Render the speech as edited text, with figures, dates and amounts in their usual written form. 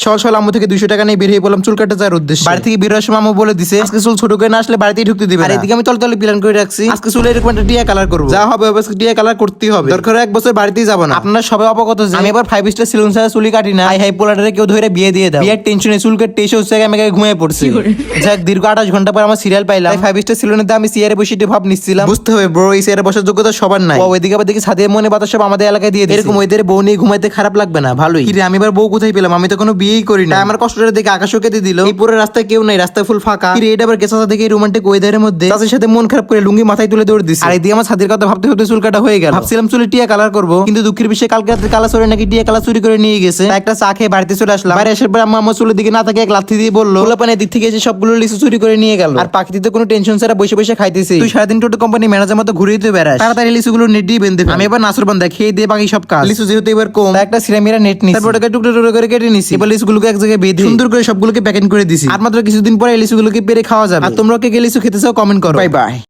সকাল সকাল আম্মু থেকে 200 টাকা নিয়ে বের হয়ে পড়লাম চুল কাটতে যাওয়ার উদ্দেশ্যে। বাড়ি থেকে বের হওয়ার সময় আম্মু বলে দিছে আজকে চুল ছোট করে না আসলে বাড়িতেই ঢুকতে দিবে না। আর এদিকে আমি তলে প্ল্যান করে রাখছি আজকে চুলে এরকম একটা টিয়া কালার করবো, যা হবে অবশ্যই টিয়া কালার করতেই হবে, দরকার 1 বছর বাড়িতেই যাব না। আপনারা সবাই অবগত যে আমি এবার 5 স্টার সেলুন ছাড়া চুলই কাটি না। হাই পোলারে কেউ ধরে বিয়ে দিয়ে দাও, বিয়ের টেনশনে চুল কেটে এসে হচ্ছে আমি ঘুমিয়ে পড়ছি। যাক দীর্ঘ 28 ঘন্টা পর আমার সিরিয়াল পাইলাম। 5 স্টার সেলুনে আমি চেয়ারে বসে ভাব নিচ্ছিলাম। বুঝতে হবে ব্রো এই চেয়ারে বসার যোগ্যতা সবার নাই। ওইদিকে আবার দেখি ছাদের মনে বাতাস সব আমাদের এলাকায় দিয়ে দিয়েছে। এরকম ওদের বউ নিয়ে ঘুমাইতে খারাপ লাগবে না? ভালোই। কি রে আমি এবার বউ কোথায় পেলাম? আমি তো কোনো বিয়েই করি না। আমার কষ্টটা দেখে আকাশও কেটে দিল। এই পুরো রাস্তায় কেউ নাই, রাস্তায় ফুল ফাঁকা। কি রে এটা আবার কেসা দেখে রোমান্টিক ওয়েদারের মধ্যে চাষের সাথে মন খারাপ করে লুঙ্গি মাথায় তুলে দৌড় দিছি। আর এদিকে আমার ছাদের কথা ভাবতে ভাবতে চুল কাটা হয়ে গেল। ভাবছিলাম চুলে টিয়া কালার করবো, কিন্তু দুঃখের বিষয়ে কালকে রাতে কালা চোরে নাকি টিয়া কালার চুরি করে নিয়ে গেছে। তাই একটা চা খেয়ে বাড়িতে চলে আসলাম। বাইরে আসার পর আম্মা আমার চুলের দিকে না থাকে এক লাথি দিয়ে বললো পোলাপানের দিক থেকে এসে সবগুলো লিচু চুরি করে নিয়ে গেল। আর পাখিতে কোনো টেনশন ছাড়া বসে বসে খাইতেছি। তুই সারাদিন টোটো কোম্পানি ম্যানেজার মতো ঘুরিয়ে তুই বেড়াস, তাড়াতাড়ি লিচুগুলো নেট দিয়ে বেঁধে আমি এবার নাসর বান্ধা খেয়ে দিয়ে বাকি সব কাজ। লিচু যেহেতু এবার কম তাই একটা সিরামিরা নেট নিছি, তারপর ওটাকে টুকরো টুকরো করে কেটে নিছি। এবার লিচুগুলোকে এক জায়গায় বেঁধে সুন্দর করে সবগুলোকে প্যাকেট করে দিছি। আর মাত্র কিছুদিন পরে এই লিচুগুলোকে পেরে খাওয়া যাবে। আর তোমরা কে লিচু খেতে চাও কমেন্ট করো। Bye bye.